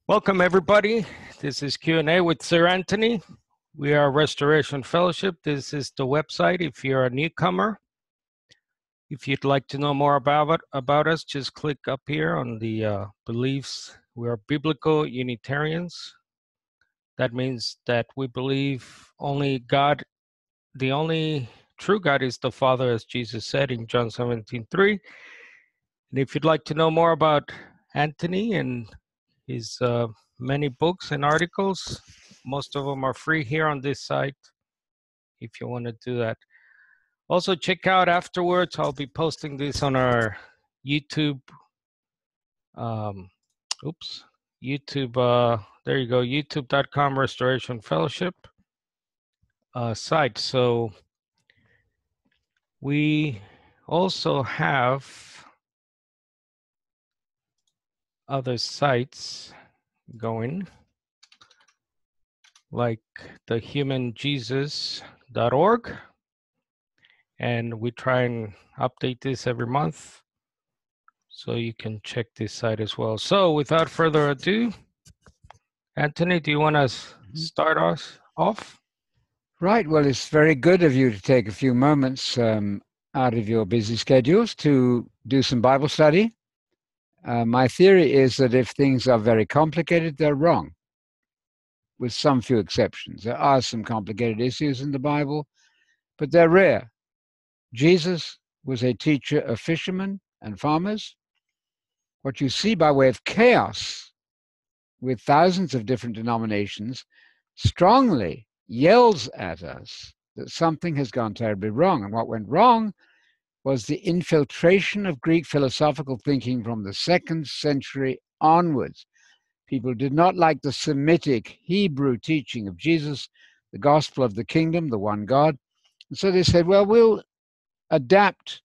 Welcome, everybody. This is Q&A with Sir Anthony. We are Restoration Fellowship. This is the website. If you're a newcomer, if you'd like to know more about us, just click up here on the beliefs. We are biblical Unitarians. That means that we believe only God, the only true God is the Father, as Jesus said in John 17:3. And if you'd like to know more about Anthony and his many books and articles, most of them are free here on this site if you want to do that. Also, check out afterwards, I'll be posting this on our YouTube, there you go, youtube.com Restoration Fellowship site. So we also have other sites going, like the humanjesus.org, and we try and update this every month, so you can check this site as well. So without further ado, Anthony, do you want to start us off? Right. Well, it's very good of you to take a few moments out of your busy schedules to do some Bible study. My theory is that if things are very complicated, they're wrong, with some few exceptions. There are some complicated issues in the Bible, but they're rare. Jesus was a teacher of fishermen and farmers. What you see by way of chaos, with thousands of different denominations, strongly yells at us that something has gone terribly wrong. And what went wrong was the infiltration of Greek philosophical thinking from the 2nd century onwards. People did not like the Semitic Hebrew teaching of Jesus, the gospel of the kingdom, the one God. And so they said, well, we'll adapt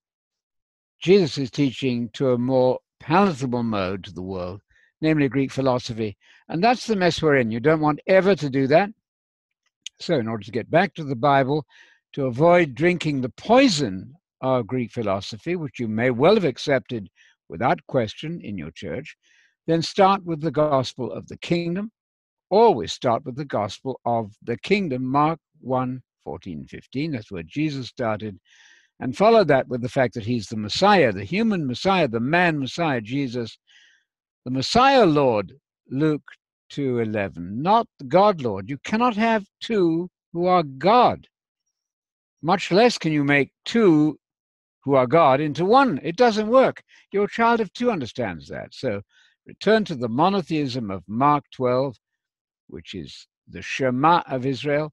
Jesus' teaching to a more palatable mode to the world, namely Greek philosophy. And that's the mess we're in. You don't want ever to do that. So in order to get back to the Bible, to avoid drinking the poison of Greek philosophy, which you may well have accepted without question in your church, then start with the gospel of the kingdom. Always start with the gospel of the kingdom, Mark 1:14-15. That's where Jesus started. And follow that with the fact that he's the Messiah, the human Messiah, the man Messiah, Jesus, the Messiah Lord, Luke 2:11, not the God Lord. You cannot have two who are God. Much less can you make two who are God into one. It doesn't work. Your child of two understands that. So return to the monotheism of Mark 12, which is the Shema of Israel.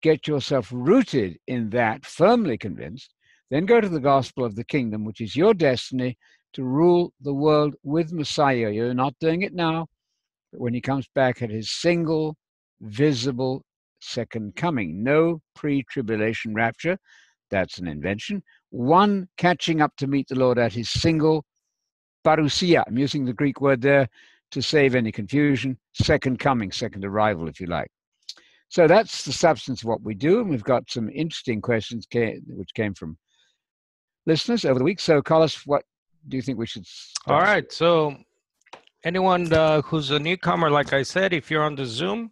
Get yourself rooted in that, firmly convinced. Then go to the gospel of the kingdom, which is your destiny to rule the world with Messiah. You're not doing it now, but when he comes back at his single, visible second coming. No pre-tribulation rapture. That's an invention. One catching up to meet the Lord at his single parousia. I'm using the Greek word there to save any confusion. Second coming, second arrival, if you like. So that's the substance of what we do. And we've got some interesting questions which came from listeners over the week. So, Carlos, what do you think we should start? All right. So anyone who's a newcomer, like I said, if you're on the Zoom,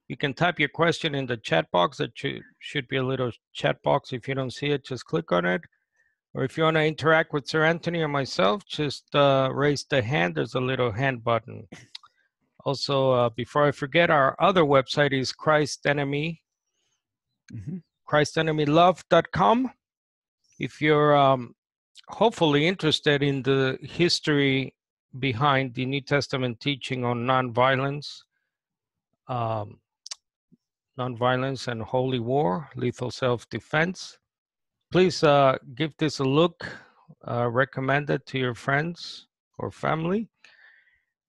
you can type your question in the chat box. That should be a little chat box. If you don't see it, just click on it. Or if you want to interact with Sir Anthony or myself, just raise the hand. There's a little hand button. Also, before I forget, our other website is christenemylove.com. If you're hopefully interested in the history behind the New Testament teaching on nonviolence and holy war, lethal self-defense, please give this a look. Recommend it to your friends or family.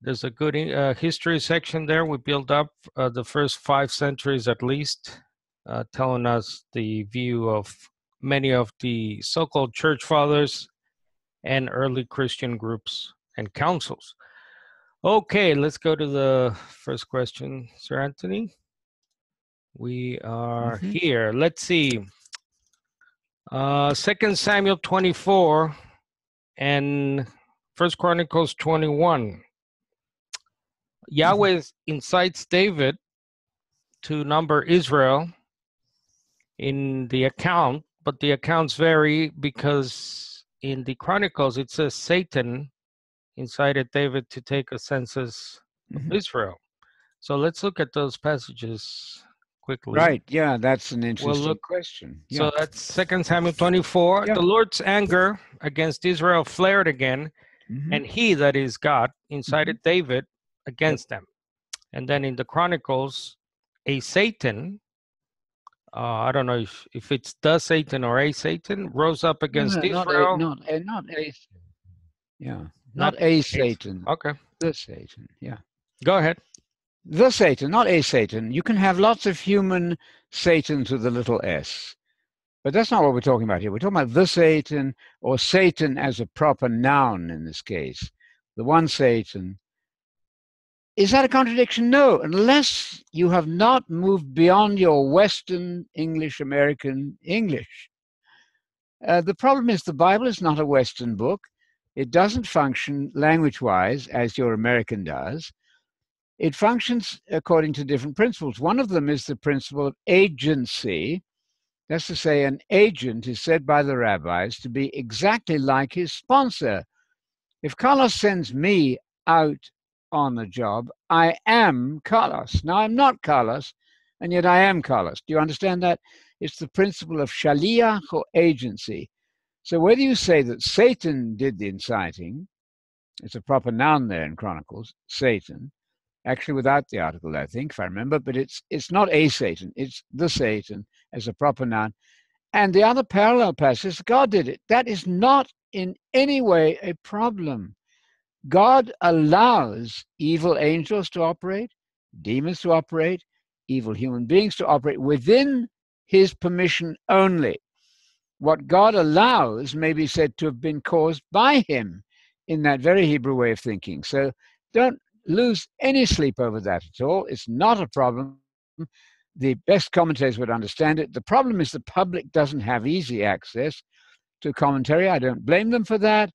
There's a good history section there. We built up the first 5 centuries at least, telling us the view of many of the so-called church fathers and early Christian groups and councils. Okay, let's go to the first question, Sir Anthony. We are here. Let's see. 2 Samuel 24 and 1 Chronicles 21. Yahweh incites David to number Israel in the account, but the accounts vary because in the Chronicles it says Satan incited David to take a census of Israel. So let's look at those passages quickly. Right. Yeah, that's an We'll interesting look. question. So Yeah. that's 2 Samuel 24. Yeah. The Lord's anger against Israel flared again, Mhm. and he, that is God, incited David Yep. against them. And then in the Chronicles, a Satan, I don't know if it's the Satan or a Satan, rose up No, against no, Israel. not a. Yeah, Not not a a. Satan. Okay, The Satan. Yeah, go ahead. the Satan, not a Satan. You can have lots of human Satans with a little s, but that's not what we're talking about here. We're talking about the Satan, or Satan as a proper noun in this case. The one Satan. Is that a contradiction? No, unless you have not moved beyond your Western English, American English. The problem is the Bible is not a Western book. It doesn't function language wise as your American does. It functions according to different principles. One of them is the principle of agency. That's to say, an agent is said by the rabbis to be exactly like his sponsor. If Carlos sends me out on a job, I am Carlos. Now, I'm not Carlos, and yet I am Carlos. Do you understand that? It's the principle of shaliach, or agency. So whether you say that Satan did the inciting, it's a proper noun there in Chronicles, Satan, actually without the article, I think, if I remember, but it's not a Satan, it's the Satan as a proper noun. And the other parallel passage, God did it. That is not in any way a problem. God allows evil angels to operate, demons to operate, evil human beings to operate within his permission only. What God allows may be said to have been caused by him in that very Hebrew way of thinking. So don't lose any sleep over that at all. It's not a problem. The best commentators would understand it. The problem is the public doesn't have easy access to commentary. I don't blame them for that.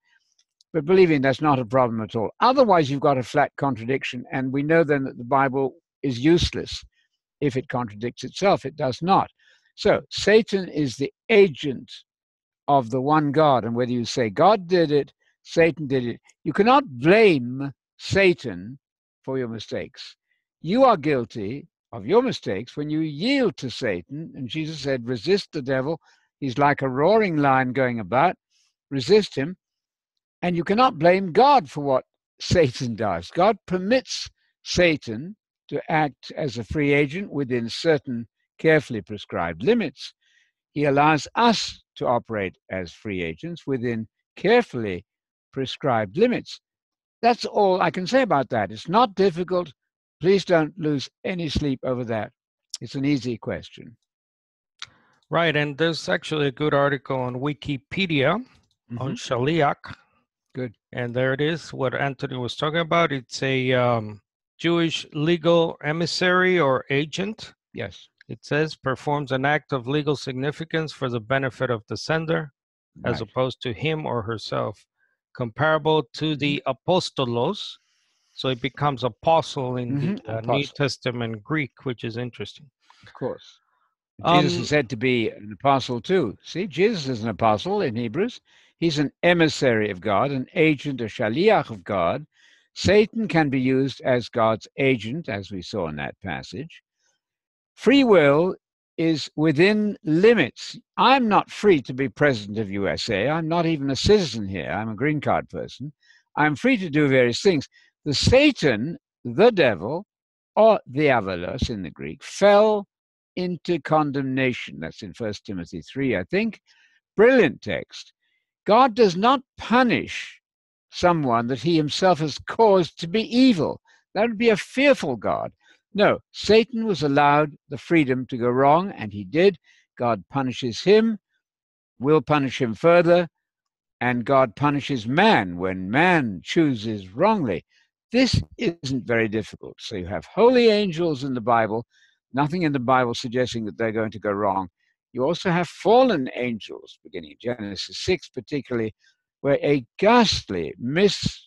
But believe me, that's not a problem at all. Otherwise, you've got a flat contradiction. And we know then that the Bible is useless if it contradicts itself. It does not. So Satan is the agent of the one God. And whether you say God did it, Satan did it, you cannot blame Satan for your mistakes. You are guilty of your mistakes when you yield to Satan. And Jesus said, resist the devil. He's like a roaring lion going about. Resist him. And you cannot blame God for what Satan does. God permits Satan to act as a free agent within certain carefully prescribed limits. He allows us to operate as free agents within carefully prescribed limits. That's all I can say about that. It's not difficult. Please don't lose any sleep over that. It's an easy question. Right, and there's actually a good article on Wikipedia on Shaliach. Good. And there it is, what Anthony was talking about. It's a Jewish legal emissary or agent. Yes. It says performs an act of legal significance for the benefit of the sender, as opposed to him or herself, comparable to the apostolos. So it becomes apostle in the New Testament Greek, which is interesting. Of course. Jesus is said to be an apostle too. See, Jesus is an apostle in Hebrews. He's an emissary of God, an agent, a shaliach of God. Satan can be used as God's agent, as we saw in that passage. Free will is within limits. I'm not free to be president of USA. I'm not even a citizen here. I'm a green card person. I'm free to do various things. The Satan, the devil, or diabolos in the Greek, fell into condemnation. That's in 1 Timothy 3, I think. Brilliant text. God does not punish someone that he himself has caused to be evil. That would be a fearful God. No, Satan was allowed the freedom to go wrong, and he did. God punishes him, will punish him further, and God punishes man when man chooses wrongly. This isn't very difficult. So you have holy angels in the Bible, nothing in the Bible suggesting that they're going to go wrong. You also have fallen angels, beginning in Genesis 6 particularly, where a ghastly mixing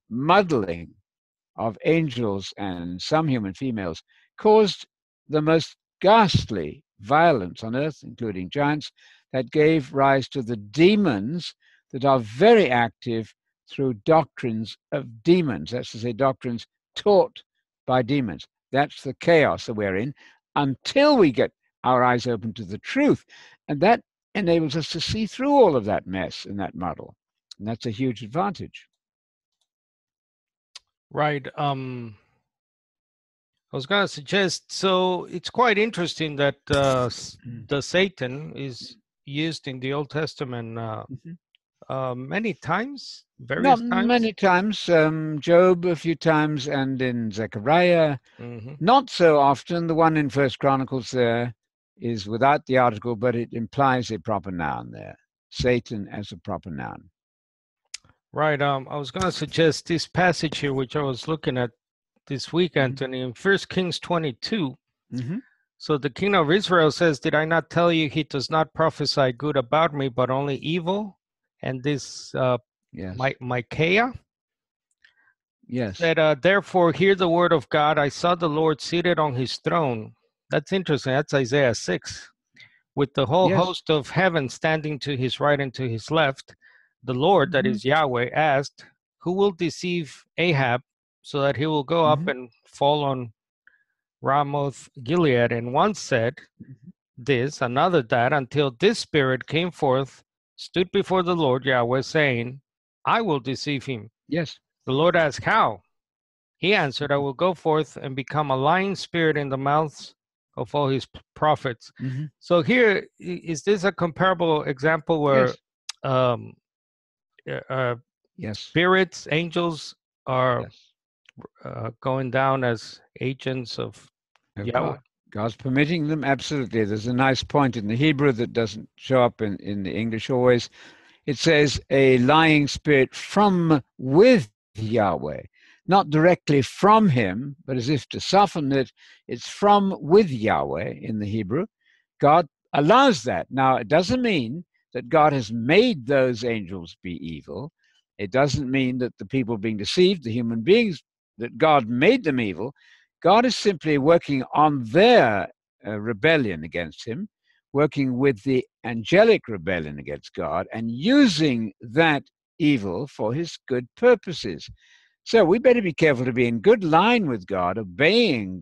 muddling of angels and some human females caused the most ghastly violence on earth, including giants, that gave rise to the demons that are very active through doctrines of demons. That's to say, doctrines taught by demons. That's the chaos that we're in until we get our eyes open to the truth. And that enables us to see through all of that mess and that muddle. And that's a huge advantage. Right. I was going to suggest, so it's quite interesting that the Satan is used in the Old Testament many times, Not various times. many times. Job a few times, and in Zechariah. Mm-hmm. Not so often. The one in First Chronicles there is without the article, but it implies a proper noun there. Satan as a proper noun. Right. I was going to suggest this passage here, which I was looking at this week, Anthony, in 1 Kings 22. Mm-hmm. So the king of Israel says, "Did I not tell you he does not prophesy good about me, but only evil?" And this Yes. Micaiah Yes. said, "Therefore hear the word of God. I saw the Lord seated on his throne." That's interesting. That's Isaiah 6. With the whole Yes. host of heaven standing to his right and to his left. The Lord, that is Yahweh, asked, "Who will deceive Ahab so that he will go up and fall on Ramoth Gilead?" And one said this, another that, until this spirit came forth, stood before the Lord Yahweh, saying, "I will deceive him." Yes. The Lord asked, "How?" He answered, "I will go forth and become a lying spirit in the mouths of all his prophets." Mm-hmm. So here, is this a comparable example where Yes. um, Yes. spirits, angels are Yes. going down as agents of Of Yahweh? God. God's permitting them. Absolutely. There's a nice point in the Hebrew that doesn't show up in the English always. It says a lying spirit from with Yahweh, not directly from him, but as if to soften it, it's from with Yahweh in the Hebrew. God allows that. Now, it doesn't mean that God has made those angels be evil. It doesn't mean that the people being deceived, the human beings, that God made them evil. God is simply working on their rebellion against him, working with the angelic rebellion against God and using that evil for his good purposes. So we better be careful to be in good line with God, obeying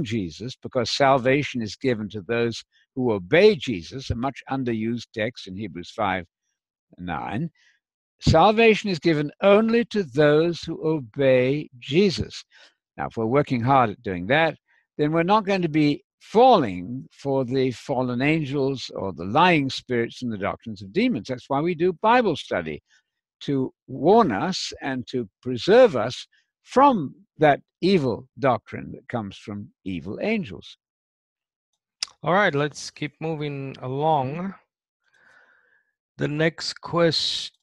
Jesus, because salvation is given to those who obey Jesus, a much underused text in Hebrews 5:9. Salvation is given only to those who obey Jesus. Now, if we're working hard at doing that, then we're not going to be falling for the fallen angels or the lying spirits and the doctrines of demons. That's why we do Bible study, to warn us and to preserve us from that evil doctrine that comes from evil angels. All right, let's keep moving along. The next question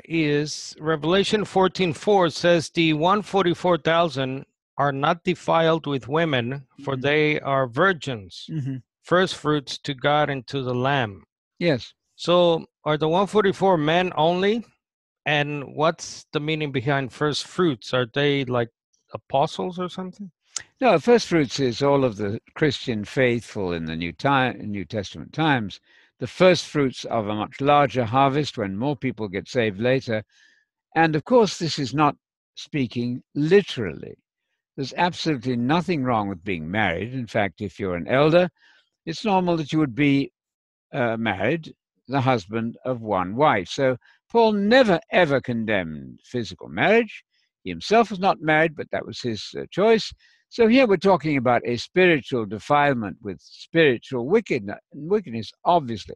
is Revelation 14:4 says the 144,000 are not defiled with women, for they are virgins, first fruits to God and to the Lamb. Yes. So are the 144 men only? And what's the meaning behind first fruits? Are they like apostles or something? No, first fruits is all of the Christian faithful in the New Testament times. The first fruits of a much larger harvest when more people get saved later. And of course, this is not speaking literally. There's absolutely nothing wrong with being married. In fact, if you're an elder, it's normal that you would be married, the husband of one wife. So Paul never, ever condemned physical marriage. He himself was not married, but that was his choice. So here we're talking about a spiritual defilement with spiritual wickedness, obviously.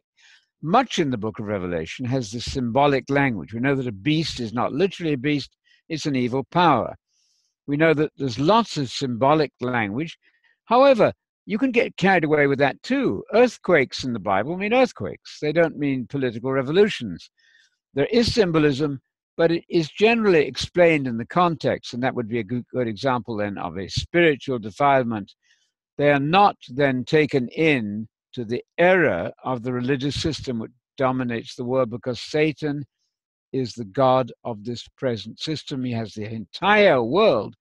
Much in the book of Revelation has this symbolic language. We know that a beast is not literally a beast, it's an evil power. We know that there's lots of symbolic language. However, you can get carried away with that too. Earthquakes in the Bible mean earthquakes. They don't mean political revolutions. There is symbolism, but it is generally explained in the context, and that would be a good example then of a spiritual defilement. They are not then taken in to the error of the religious system which dominates the world, because Satan is the God of this present system. He has the entire world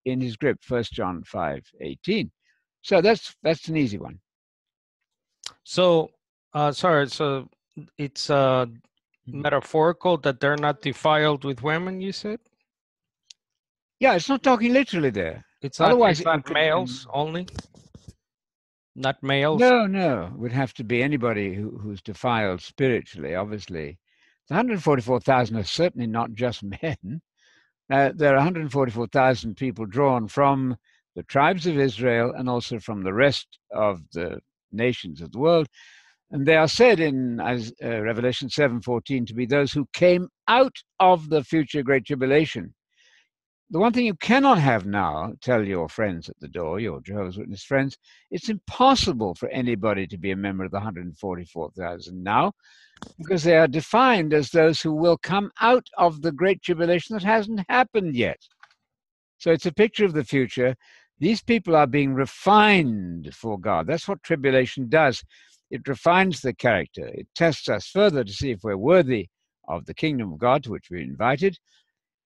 in his grip, 1 John 5:18. So that's an easy one. So, sorry, so it's metaphorical that they're not defiled with women, you said? Yeah, it's not talking literally there. It's Otherwise, not males only? Not males? no, it would have to be anybody who's defiled spiritually, obviously. The 144,000 are certainly not just men. There are 144,000 people drawn from the tribes of Israel and also from the rest of the nations of the world. And they are said in Revelation 7:14 to be those who came out of the future great tribulation. The one thing you cannot have now, tell your friends at the door, your Jehovah's Witness friends, it's impossible for anybody to be a member of the 144,000 now, because they are defined as those who will come out of the great tribulation that hasn't happened yet. So it's a picture of the future. These people are being refined for God. That's what tribulation does. It refines the character. It tests us further to see if we're worthy of the kingdom of God to which we're invited.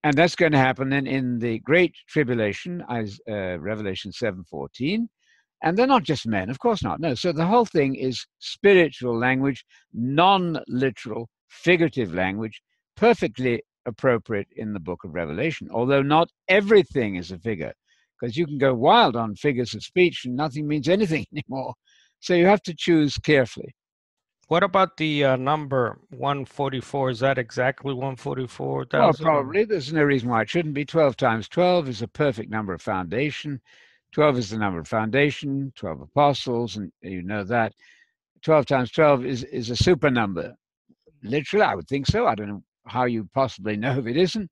And that's going to happen then in the great tribulation, as Revelation 7:14. And they're not just men, of course not. No. So the whole thing is spiritual language, non-literal, figurative language, perfectly appropriate in the book of Revelation, although not everything is a figure, because you can go wild on figures of speech and nothing means anything anymore. So you have to choose carefully. What about the number 144? Is that exactly 144,000? Well, probably. There's no reason why it shouldn't be. 12 times 12 is a perfect number of foundation. 12 is the number of foundation, 12 apostles, and you know that. 12 times 12 is a super number. Literally, I would think so. I don't know how you possibly know if it isn't.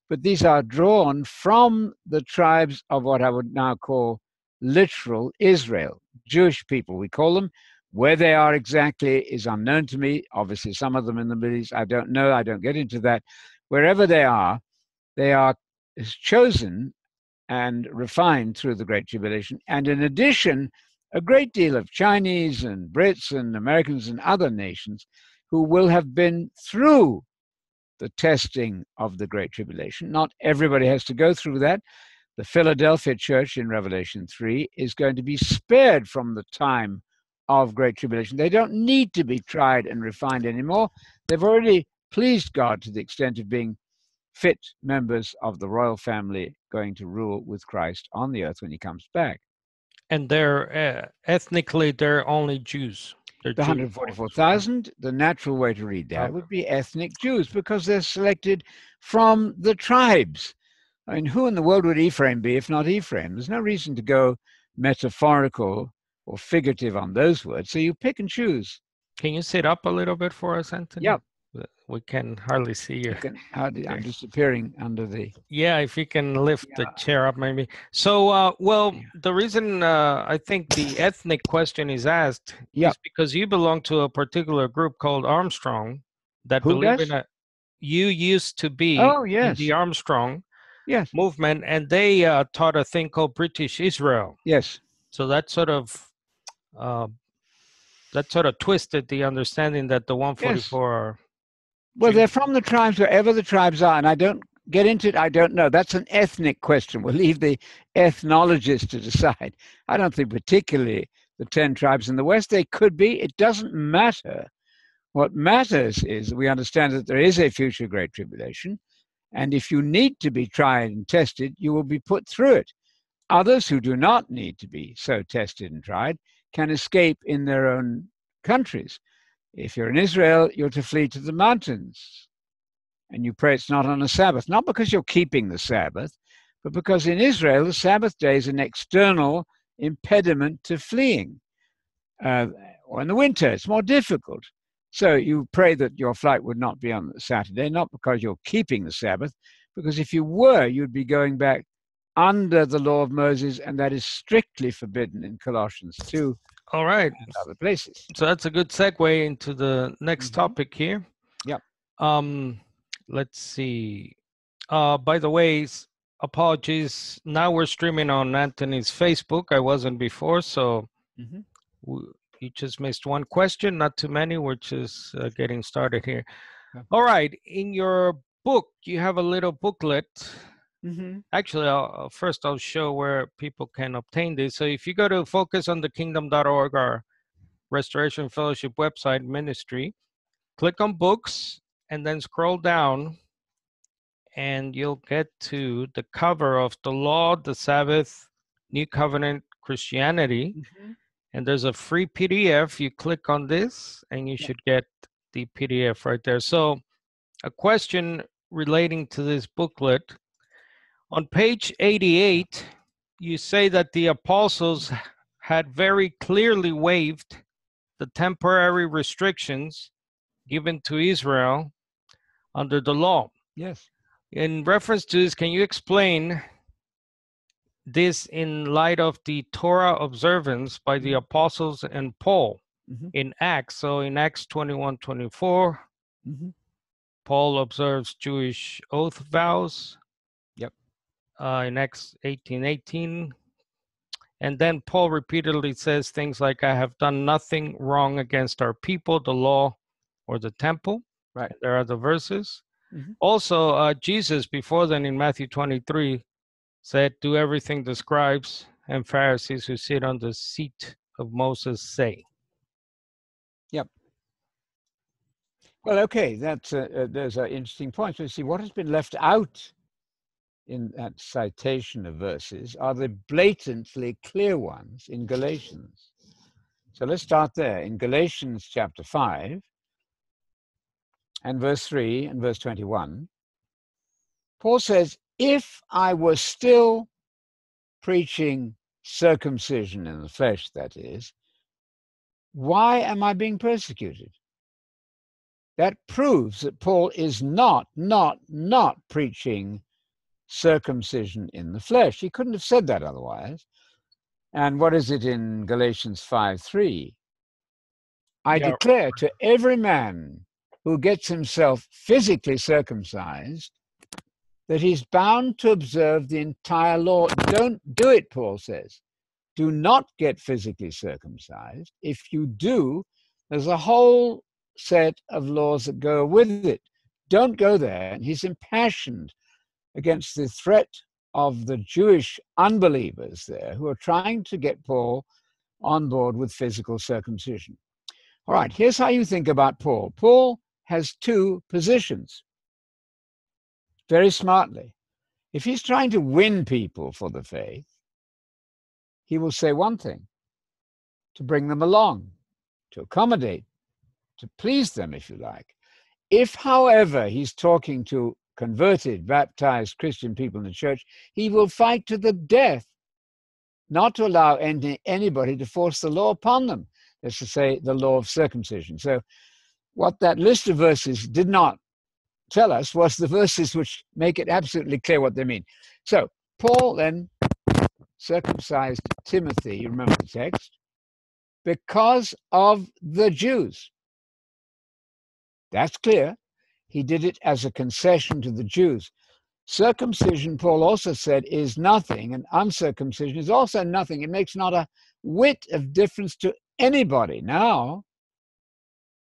But these are drawn from the tribes of what I would now call literal Israel, Jewish people, we call them. Where they are exactly is unknown to me. Obviously, some of them in the Middle East, I don't know. I don't get into that. Wherever they are chosen and refined through the Great Tribulation. And in addition, a great deal of Chinese and Brits and Americans and other nations who will have been through the testing of the Great Tribulation. Not everybody has to go through that. The Philadelphia church in Revelation 3 is going to be spared from the time of Great Tribulation. They don't need to be tried and refined anymore. They've already pleased God to the extent of being fit members of the royal family going to rule with Christ on the earth when he comes back. And they're ethnically, they're only Jews. They're The 144,000, the natural way to read that would be ethnic Jews because they're selected from the tribes. I mean, who in the world would Ephraim be if not Ephraim? There's no reason to go metaphorical or figurative on those words. So you pick and choose. Can you sit up a little bit for us, Anthony? Yep. We can hardly see you. I'm disappearing under the... Yeah, if you can lift the chair up maybe. So, the reason I think the ethnic question is asked is because you belong to a particular group called Armstrong that believe in a... You used to be in the Armstrong movement, and they taught a thing called British Israel. Yes. So that sort of twisted the understanding that the 144 are... Well, they're from the tribes, wherever the tribes are, and I don't get into it. I don't know. That's an ethnic question. We'll leave the ethnologists to decide. I don't think particularly the 10 tribes in the West. They could be. It doesn't matter. What matters is that we understand that there is a future great tribulation, and if you need to be tried and tested, you will be put through it. Others who do not need to be so tested and tried can escape in their own countries. If you're in Israel, you're to flee to the mountains. And you pray it's not on a Sabbath, not because you're keeping the Sabbath, but because in Israel, the Sabbath day is an external impediment to fleeing. Or in the winter, it's more difficult. So you pray that your flight would not be on Saturday, not because you're keeping the Sabbath, because if you were, you'd be going back under the law of Moses, and that is strictly forbidden in Colossians 2. All right. And other places. So that's a good segue into the next topic here. Yep. Let's see. By the way, apologies. Now we're streaming on Anthony's Facebook. I wasn't before, so you just missed one question. Not too many. We're just getting started here. All right. In your book, you have a little booklet. Mm-hmm. Actually, first I'll show where people can obtain this. So if you go to focusonthekingdom.org, our Restoration Fellowship website ministry, click on books and then scroll down and you'll get to the cover of the Law, the Sabbath, New Covenant Christianity. Mm-hmm. And there's a free PDF. You click on this and you should get the PDF right there. So a question relating to this booklet. On page 88, you say that the apostles had very clearly waived the temporary restrictions given to Israel under the law. Yes. In reference to this, can you explain this in light of the Torah observance by the apostles and Paul in Acts? So in Acts 21:24, Paul observes Jewish oath vows. Yep. In Acts 18:18, and then Paul repeatedly says things like, "I have done nothing wrong against our people, the law, or the temple." Right. And there are the verses. Also, Jesus, before then in Matthew 23, said, "Do everything the scribes and Pharisees who sit on the seat of Moses say." Yep. Well, okay, that's those are interesting points. But see, what has been left out in that citation of verses are the blatantly clear ones in Galatians. So let's start there. In Galatians chapter 5 and verse 3 and verse 21, Paul says, if I were still preaching circumcision in the flesh, that is, why am I being persecuted? That proves that Paul is not preaching circumcision in the flesh. He couldn't have said that otherwise. And what is it in Galatians 5:3? I declare to every man who gets himself physically circumcised that he's bound to observe the entire law. Don't do it, Paul says. Do not get physically circumcised. If you do, there's a whole set of laws that go with it. Don't go there. And he's impassioned against the threat of the Jewish unbelievers there who are trying to get Paul on board with physical circumcision. All right, here's how you think about Paul. Paul has two positions, very smartly. If he's trying to win people for the faith, he will say one thing, to bring them along, to accommodate, to please them, if you like. If, however, he's talking to converted, baptized Christian people in the church, he will fight to the death, not to allow anybody to force the law upon them. That's to say, the law of circumcision. So what that list of verses did not tell us was the verses which make it absolutely clear what they mean. So Paul then circumcised Timothy, you remember the text, because of the Jews. That's clear. He did it as a concession to the Jews. Circumcision, Paul also said, is nothing, and uncircumcision is also nothing. It makes not a whit of difference to anybody now,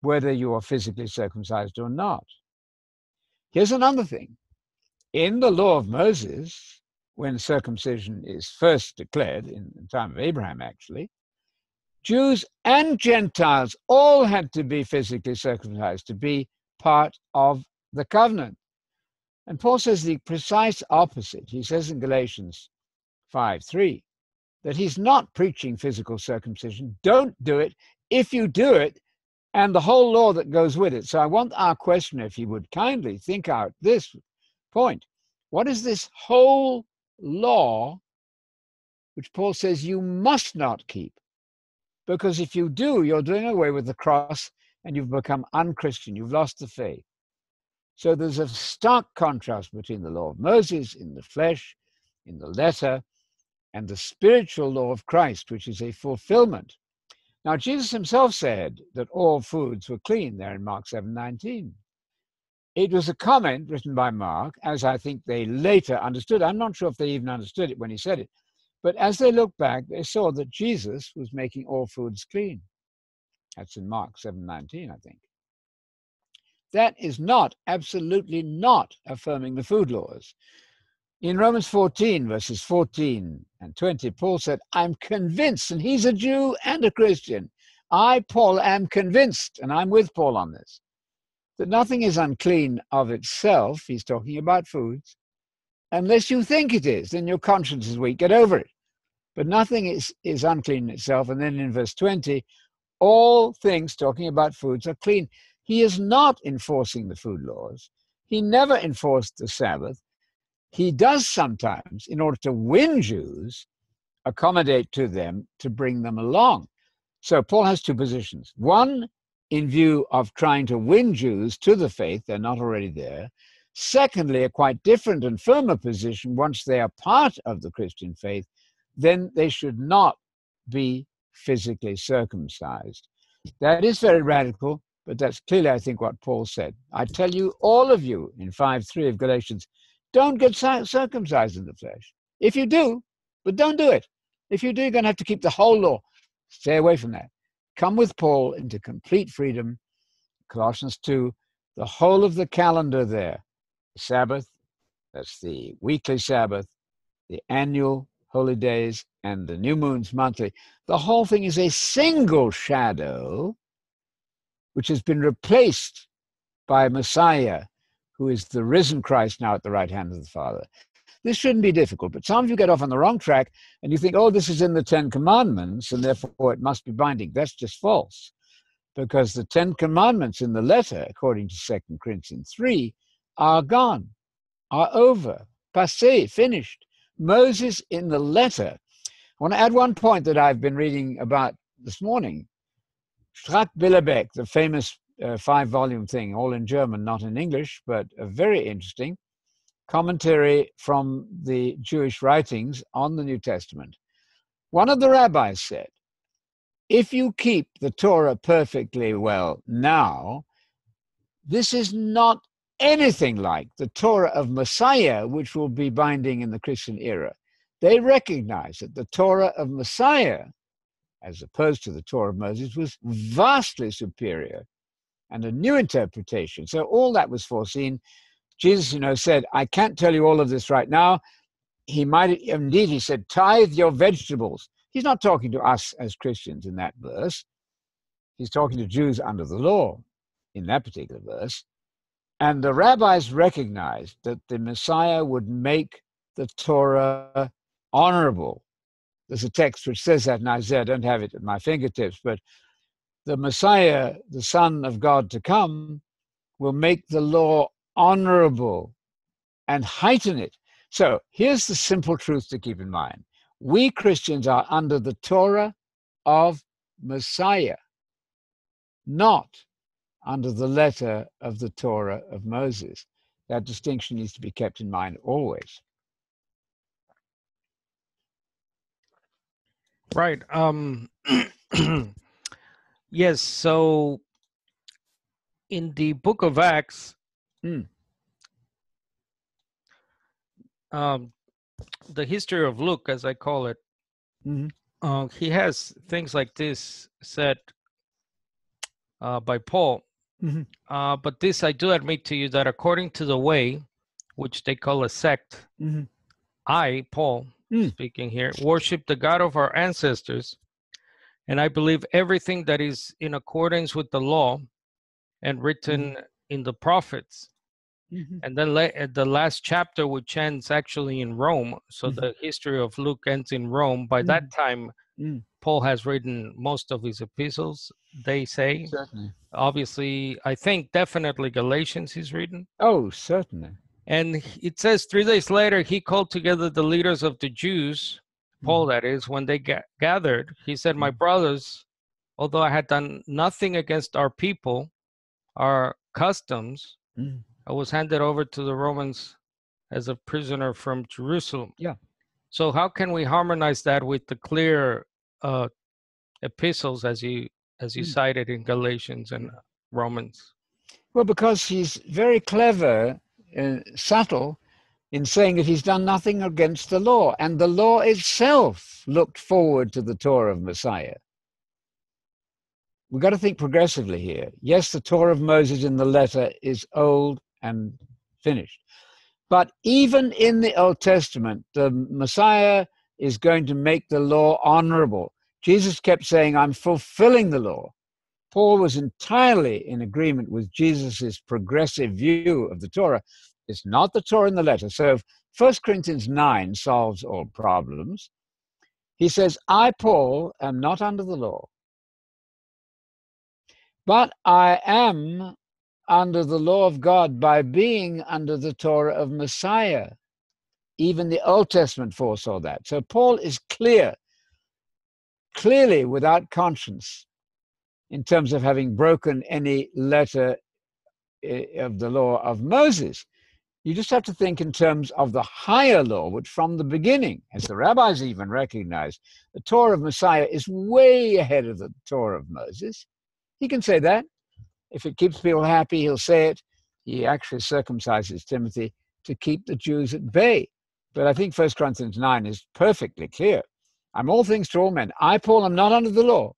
whether you are physically circumcised or not. Here's another thing. In the law of Moses, when circumcision is first declared, in the time of Abraham actually, Jews and Gentiles all had to be physically circumcised to be part of the covenant. And Paul says the precise opposite. He says in Galatians 5:3 that he's not preaching physical circumcision. Don't do it. If you do it, and the whole law that goes with it. So I want our questioner, if he would kindly think out this point. What is this whole law which Paul says you must not keep? Because if you do, you're doing away with the cross and you've become unchristian. You've lost the faith. So there's a stark contrast between the law of Moses in the flesh, in the letter, and the spiritual law of Christ, which is a fulfillment. Now, Jesus himself said that all foods were clean there in Mark 7:19. It was a comment written by Mark, as I think they later understood. I'm not sure if they even understood it when he said it. But as they looked back, they saw that Jesus was making all foods clean. That's in Mark 7:19, I think. That is not, absolutely not, affirming the food laws. In Romans 14, verses 14 and 20, Paul said, I'm convinced, and he's a Jew and a Christian. I, Paul, am convinced, and I'm with Paul on this, that nothing is unclean of itself. He's talking about foods. Unless you think it is, then your conscience is weak. Get over it. But nothing is unclean in itself. And then in verse 20, all things, talking about foods, are clean. He is not enforcing the food laws. He never enforced the Sabbath. He does sometimes, in order to win Jews, accommodate to them to bring them along. So Paul has two positions. One, in view of trying to win Jews to the faith, they're not already there. Secondly, a quite different and firmer position, once they are part of the Christian faith, then they should not be physically circumcised. That is very radical, but that's clearly, I think, what Paul said. I tell you, all of you, in 5:3 of Galatians, don't get circumcised in the flesh. If you do, but don't do it. If you do, you're going to have to keep the whole law. Stay away from that. Come with Paul into complete freedom. Colossians 2, the whole of the calendar there. The Sabbath, that's the weekly Sabbath, the annual holy days, and the new moons monthly. The whole thing is a single shadow, which has been replaced by Messiah, who is the risen Christ now at the right hand of the Father. This shouldn't be difficult, but some of you get off on the wrong track and you think, oh, this is in the Ten Commandments and therefore it must be binding. That's just false, because the Ten Commandments in the letter, according to 2 Corinthians 3, are gone, are over, passé, finished. Moses in the letter. I want to add one point that I've been reading about this morning. Strack Billebeck, the famous 5-volume thing, all in German, not in English, but a very interesting commentary from the Jewish writings on the New Testament. One of the rabbis said, if you keep the Torah perfectly well now, this is not anything like the Torah of Messiah, which will be binding in the Christian era. They recognize that the Torah of Messiah, as opposed to the Torah of Moses, was vastly superior and a new interpretation. So all that was foreseen. Jesus, said, I can't tell you all of this right now. He might, indeed, he said, tithe your vegetables. He's not talking to us as Christians in that verse. He's talking to Jews under the law in that particular verse. And the rabbis recognized that the Messiah would make the Torah honorable. There's a text which says that in Isaiah. I don't have it at my fingertips, but the Messiah, the Son of God to come, will make the law honorable and heighten it. So here's the simple truth to keep in mind. We Christians are under the Torah of Messiah, not under the letter of the Torah of Moses. That distinction needs to be kept in mind always. Right. Yes. So in the book of Acts, the history of Luke, as I call it, he has things like this said by Paul. But this I do admit to you, that according to the way, which they call a sect, I, Paul, speaking here, worship the God of our ancestors, and I believe everything that is in accordance with the law and written in the prophets. And then the last chapter, which ends actually in Rome. So the history of Luke ends in Rome. By that time, Paul has written most of his epistles, they say. Certainly. Obviously, I think definitely Galatians he's written. Oh, certainly. And it says 3 days later, he called together the leaders of the Jews, Paul that is, when they gathered. He said, my brothers, although I had done nothing against our people, our customs, I was handed over to the Romans as a prisoner from Jerusalem. Yeah. So how can we harmonize that with the clear epistles as you cited in Galatians and Romans? Well, because he's very clever and subtle in saying that he's done nothing against the law, and the law itself looked forward to the Torah of Messiah. we've got to think progressively here. Yes, the Torah of Moses in the letter is old and finished. But even in the Old Testament, the Messiah is going to make the law honorable. Jesus kept saying, I'm fulfilling the law. Paul was entirely in agreement with Jesus's progressive view of the Torah. It's not the Torah in the letter. So if 1 Corinthians 9 solves all problems, he says, I, Paul, am not under the law, but I am under the law of God by being under the Torah of Messiah. Even the Old Testament foresaw that. So Paul is clearly without conscience in terms of having broken any letter of the law of Moses. You just have to think in terms of the higher law, which from the beginning, as the rabbis even recognized, the Torah of Messiah is way ahead of the Torah of Moses. He can say that. If it keeps people happy, he'll say it. He actually circumcises Timothy to keep the Jews at bay. But I think 1 Corinthians 9 is perfectly clear. I'm all things to all men. I, Paul, am not under the law,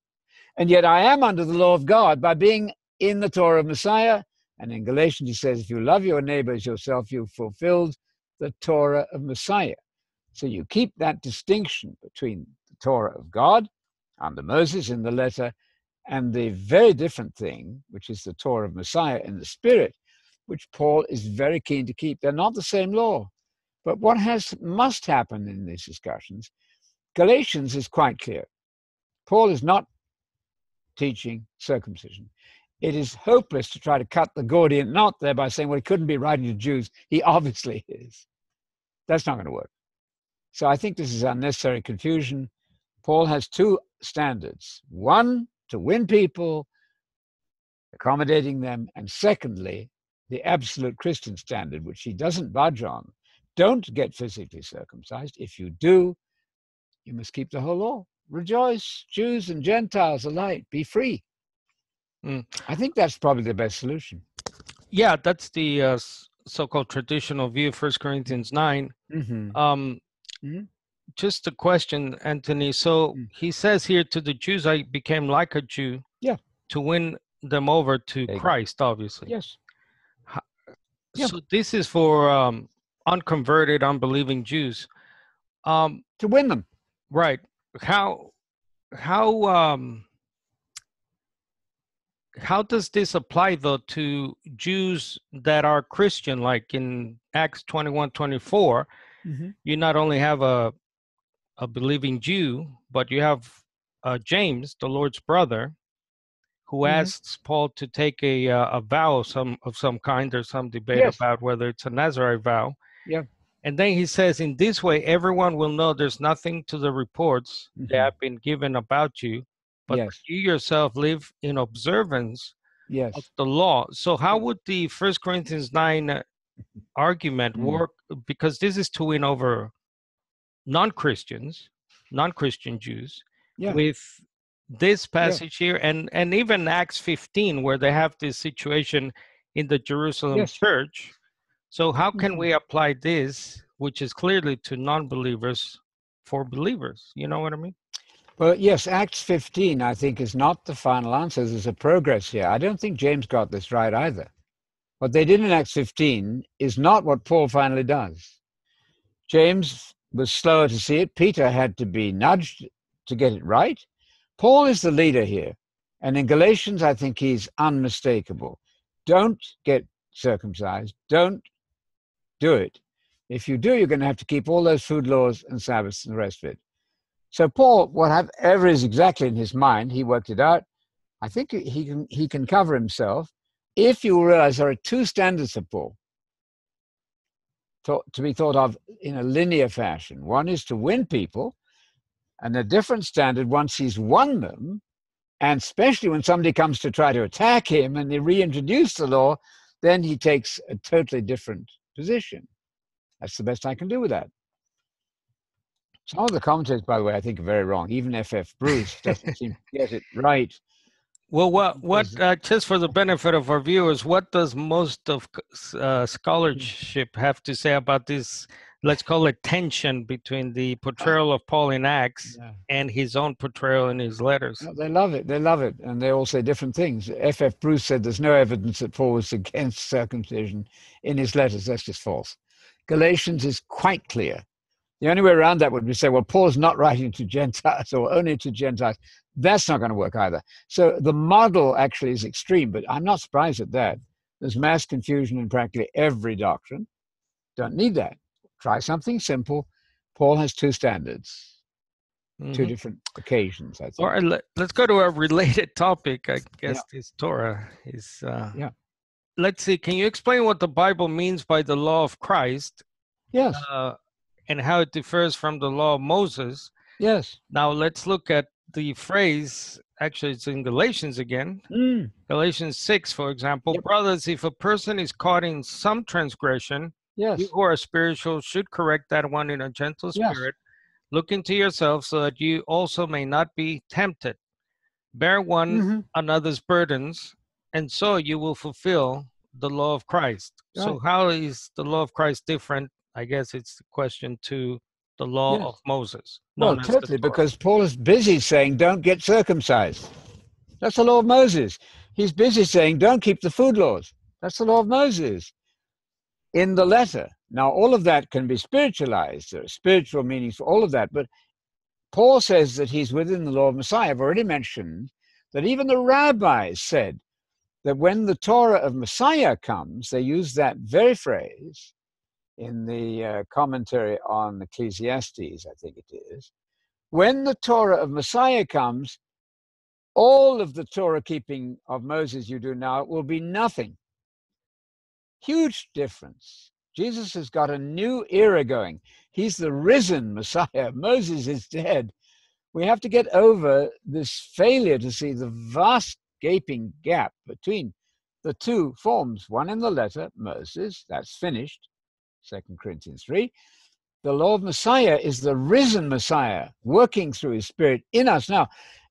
and yet I am under the law of God by being in the Torah of Messiah. And in Galatians, he says, if you love your neighbor as yourself, you've fulfilled the Torah of Messiah. So you keep that distinction between the Torah of God under Moses in the letter and the very different thing, which is the Torah of Messiah in the Spirit, which Paul is very keen to keep. They're not the same law. But what must happen in these discussions, Galatians is quite clear. Paul is not teaching circumcision. It is hopeless to try to cut the Gordian knot there by saying, well, he couldn't be writing to Jews. He obviously is. That's not going to work. So I think this is unnecessary confusion. Paul has two standards. One, to win people, accommodating them. And secondly, the absolute Christian standard, which he doesn't budge on. Don't get physically circumcised. If you do, you must keep the whole law. Rejoice, Jews and Gentiles alike. Be free. I think that's probably the best solution. Yeah, that's the so-called traditional view of 1 Corinthians 9. Just a question, Anthony. So he says here, to the Jews, I became like a Jew to win them over to Christ, obviously. Yes. So this is for unconverted, unbelieving Jews. To win them. Right. How does this apply, though, to Jews that are Christian, like in Acts 21:24? You not only have a believing Jew, but you have James, the Lord's brother, who asks Paul to take a vow of some kind. There's some debate about whether it's a Nazarite vow. Yeah. And then he says, in this way, everyone will know there's nothing to the reports that have been given about you, but you yourself live in observance of the law. So how would the 1 Corinthians 9 argument work? Because this is to win over non-Christian Jews with this passage here, and even Acts 15, where they have this situation in the Jerusalem church. So how can we apply this, which is clearly to non-believers, for believers? You know what I mean? Well, yes, Acts 15, I think, is not the final answer. There's a progress here. I don't think James got this right either. What they did in Acts 15 is not what Paul finally does. James was slower to see it. Peter had to be nudged to get it right. Paul is the leader here. And in Galatians, I think he's unmistakable. Don't get circumcised. Don't do it. If you do, you're going to have to keep all those food laws and Sabbaths and the rest of it. So Paul, whatever is exactly in his mind, he worked it out. I think he can cover himself. If you realize there are two standards of Paul to be thought of in a linear fashion. One is to win people, and a different standard once he's won them, and especially when somebody comes to try to attack him and they reintroduce the law, then he takes a totally different position. That's the best I can do with that. Some of the commentators, by the way, I think are very wrong. Even F.F. Bruce doesn't seem to get it right. Well, what just for the benefit of our viewers, what does most of scholarship have to say about this let's call it tension between the portrayal of Paul in Acts Yeah. and his own portrayal in his letters. No, they love it. They love it. And they all say different things. F.F. Bruce said there's no evidence that Paul was against circumcision in his letters. That's just false. Galatians is quite clear. The only way around that would be to say, well, Paul's not writing to Gentiles or only to Gentiles. That's not going to work either. So the model actually is extreme, but I'm not surprised at that. There's mass confusion in practically every doctrine. Don't need that. Try something simple. Paul has two standards, two different occasions, I think. All right, let's go to a related topic. I guess this Torah is. Let's see. Can you explain what the Bible means by the law of Christ? Yes. And how it differs from the law of Moses. Yes. Now let's look at the phrase. Actually, it's in Galatians again. Galatians 6, for example. Brothers, if a person is caught in some transgression, you who are spiritual should correct that one in a gentle spirit. Look into yourself so that you also may not be tempted. Bear one another's burdens, and so you will fulfill the law of Christ. Right. So how is the law of Christ different? I guess it's the question to the law of Moses. Well, totally, because Paul is busy saying, don't get circumcised. That's the law of Moses. He's busy saying, don't keep the food laws. That's the law of Moses in the letter. Now, all of that can be spiritualized. There are spiritual meanings for all of that. But Paul says that he's within the law of Messiah. I've already mentioned that even the rabbis said that when the Torah of Messiah comes, they use that very phrase in the commentary on Ecclesiastes, I think it is. When the Torah of Messiah comes, all of the Torah keeping of Moses you do now will be nothing. Huge difference. Jesus has got a new era going. He's the risen Messiah. Moses is dead. We have to get over this failure to see the vast gaping gap between the two forms. One in the letter, Moses, that's finished, 2 Corinthians 3. The law of Messiah is the risen Messiah working through his spirit in us now.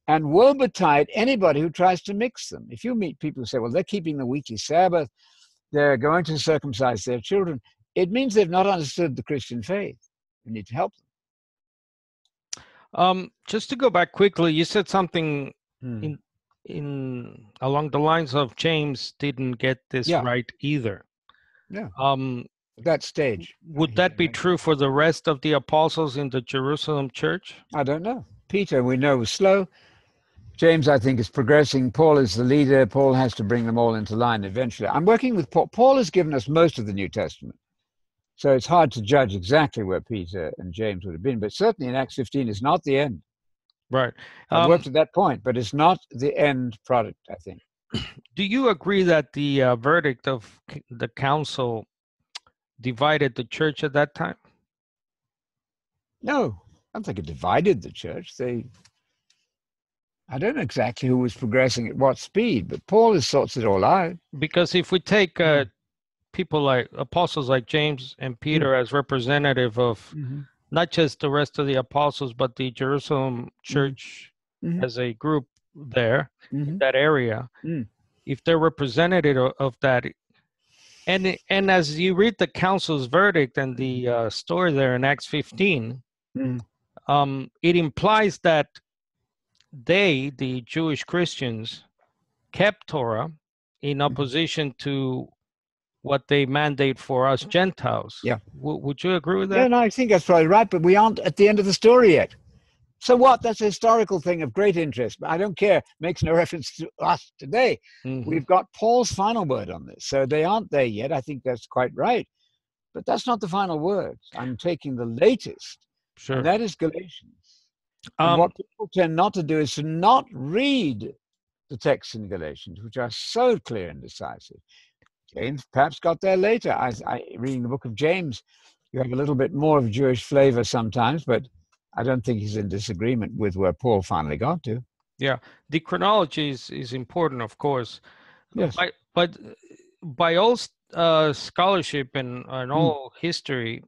And woe betide anybody who tries to mix them. If you meet people who say, well, they're keeping the weekly Sabbath, they're going to circumcise their children, it means they've not understood the Christian faith. We need to help them. Just to go back quickly, you said something in along the lines of James didn't get this right either. Yeah. At that stage. Would that be true for the rest of the apostles in the Jerusalem church? I don't know. Peter, we know, was slow. James, I think, is progressing. Paul is the leader. Paul has to bring them all into line eventually. I'm working with Paul. Paul has given us most of the New Testament. So it's hard to judge exactly where Peter and James would have been. But certainly in Acts 15 is not the end. Right. I've worked at that point, but it's not the end product, I think. Do you agree that the verdict of the council divided the church at that time? No, I don't think it divided the church. I don't know exactly who was progressing at what speed, but Paul has sorts it all out. Because if we take people like apostles like James and Peter as representative of not just the rest of the apostles, but the Jerusalem church as a group there, in that area, if they're representative of that, and as you read the council's verdict and the story there in Acts 15, it implies that they, the Jewish Christians, kept Torah in opposition to what they mandate for us Gentiles. Yeah. Would you agree with that? Yeah, no, I think that's probably right, but we aren't at the end of the story yet. So what? That's a historical thing of great interest, but I don't care. It makes no reference to us today. We've got Paul's final word on this, so they aren't there yet. I think that's quite right. But that's not the final word. I'm taking the latest, and that is Galatians. And what people tend not to do is to not read the texts in Galatians, which are so clear and decisive. James perhaps got there later. Reading the book of James, you have a little bit more of Jewish flavor sometimes, but I don't think he's in disagreement with where Paul finally got to. Yeah, the chronology is important, of course. Yes. But by all scholarship and all history,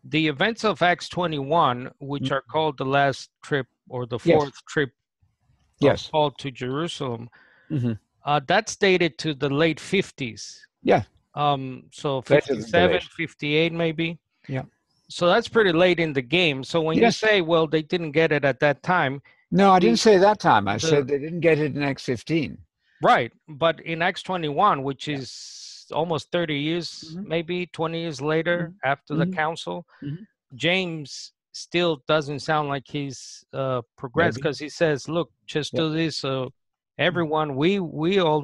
the events of Acts 21, which are called the last trip or the fourth trip of Paul to Jerusalem, that's dated to the late 50s. Yeah. So 57, 58 maybe. Yeah. So that's pretty late in the game. So when you Yes. say, well, they didn't get it at that time, No, I didn't the say that time. I the said they didn't get it in Acts 15. right, but in Acts 21, which Yeah. is almost 30 years, Mhm, maybe 20 years later mhm, after the mhm, council, mhm. James still doesn't sound like he's progressed, Maybe. because he says, "Look, just Yep. do this." So Mhm. everyone, we all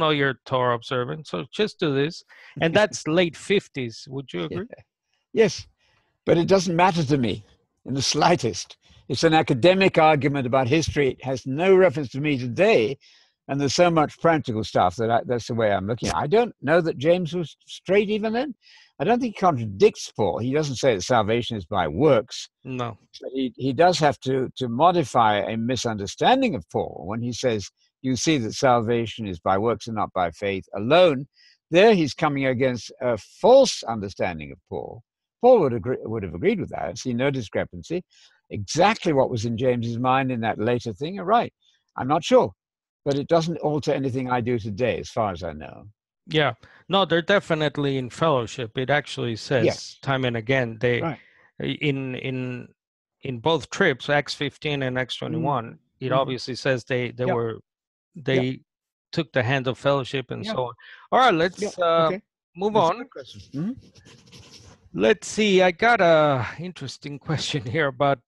know you're Torah observant. So just do this, and that's late 50s. Would you Yeah. agree? Yes. But it doesn't matter to me in the slightest. It's an academic argument about history. It has no reference to me today. And there's so much practical stuff that's the way I'm looking at it. I don't know that James was straight even then. I don't think he contradicts Paul. He doesn't say that salvation is by works. No. But he does have to modify a misunderstanding of Paul when he says, you see that salvation is by works and not by faith alone. There he's coming against a false understanding of Paul. Paul would have agreed with that. I see no discrepancy. Exactly what was in James's mind in that later thing, you're right. I'm not sure. But it doesn't alter anything I do today, as far as I know. Yeah. No, they're definitely in fellowship. It actually says Yes. time and again they Right. in both trips, Acts 15 and Acts Mm. 21. It Mm. obviously says they Yep. were Yep. they took the hand of fellowship and Yep. so on. All right, Yep. let's Okay. move That's a on. good question. Mm-hmm. Let's see. I got a interesting question here about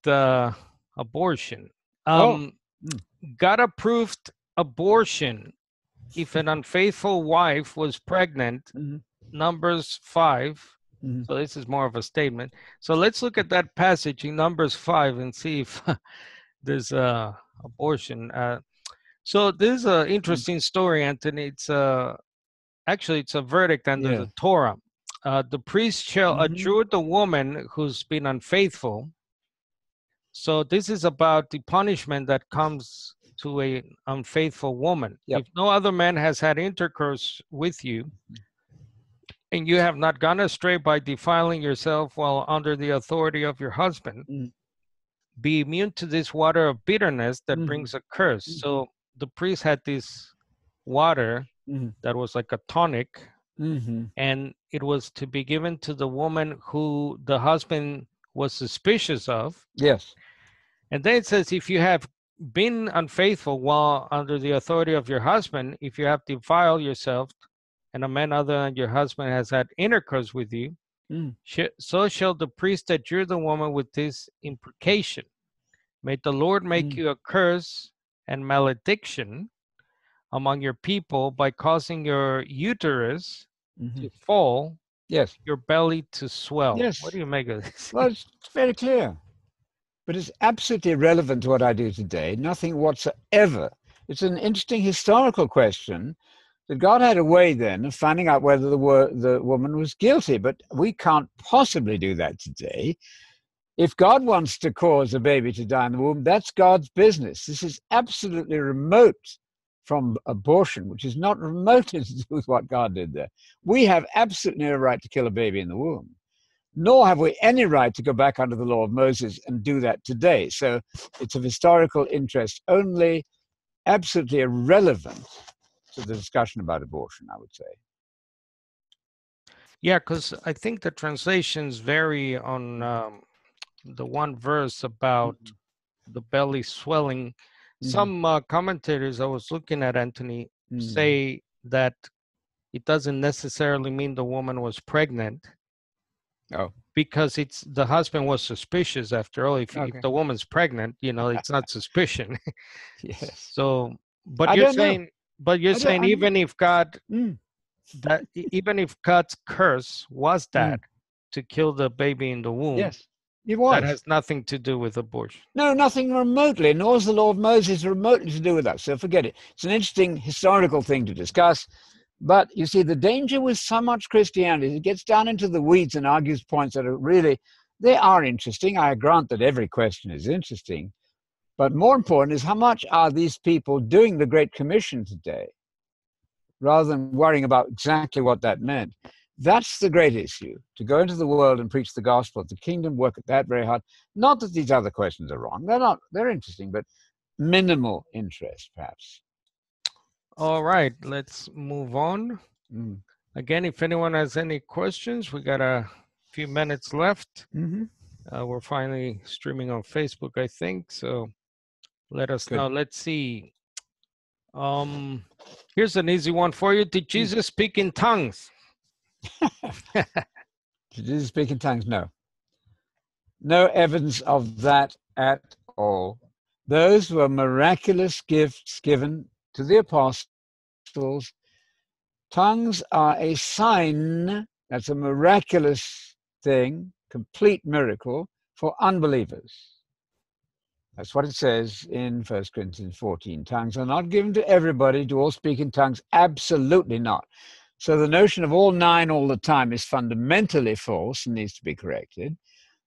abortion. Oh. Um, Mm. God approved abortion if an unfaithful wife was pregnant. Mm-hmm. Numbers 5. Mm-hmm. So this is more of a statement. So let's look at that passage in Numbers 5 and see if there's abortion. So this is an Mm. interesting story, Anthony. It's actually it's a verdict under Yeah. the Torah. The priest shall Mm-hmm. adjure the woman who's been unfaithful. So this is about the punishment that comes to an unfaithful woman. Yep. If no other man has had intercourse with you, and you have not gone astray by defiling yourself while under the authority of your husband, Mm. be immune to this water of bitterness that Mm-hmm. brings a curse. Mm-hmm. So the priest had this water Mm-hmm. that was like a tonic, Mm-hmm. and it was to be given to the woman who the husband was suspicious of. Yes. And then it says, if you have been unfaithful while under the authority of your husband, if you have defiled yourself, and a man other than your husband has had intercourse with you, Mm. so shall the priest adjure the woman with this imprecation. May the Lord make Mm. you a curse and malediction among your people by causing your uterus Mm-hmm. to fall, Yes. your belly to swell. What Yes. do you make of this? Well, it's very clear, but it's absolutely irrelevant to what I do today. Nothing whatsoever. It's an interesting historical question that God had a way then of finding out whether the woman was guilty, but we can't possibly do that today. If God wants to cause a baby to die in the womb, that's God's business. This is absolutely remote from abortion, which is not remotely to do with what God did there. We have absolutely no right to kill a baby in the womb, nor have we any right to go back under the law of Moses and do that today. So it's of historical interest only, absolutely irrelevant to the discussion about abortion, I would say. Yeah, because I think the translations vary on the one verse about Mm-hmm. the belly swelling. Mm-hmm. Some commentators I was looking at, Anthony, Mm-hmm. say that it doesn't necessarily mean the woman was pregnant, Oh, because it's the husband was suspicious. After all, if okay. the woman's pregnant, it's not suspicion. Yes. So, but I you're don't know. saying, but you're I don't. saying even if God Mm, even if God's curse was that mm, to kill the baby in the womb, yes, it that was. has nothing to do with abortion. No, nothing remotely, nor is the law of Moses remotely to do with that. So forget it. It's an interesting historical thing to discuss. But you see, the danger with so much Christianity is it gets down into the weeds and argues points that are really, they are interesting. I grant that every question is interesting. But more important is how much are these people doing the Great Commission today, rather than worrying about exactly what that meant. That's the great issue, to go into the world and preach the gospel of the kingdom, work at that very hard. Not that these other questions are wrong. They're not, they're interesting, but minimal interest, perhaps. All right, let's move on. Mm. Again, if anyone has any questions, we got a few minutes left. Mm-hmm. We're finally streaming on Facebook, I think. So let us know. Let's see. Here's an easy one for you. Did Jesus speak in tongues? Did Jesus speak in tongues? No. No evidence of that at all. Those were miraculous gifts given to the apostles. Tongues are a sign, that's a miraculous thing, complete miracle for unbelievers. That's what it says in 1 Corinthians 14. Tongues are not given to everybody. Do all speak in tongues? Absolutely not. So the notion of all 9 all the time is fundamentally false and needs to be corrected.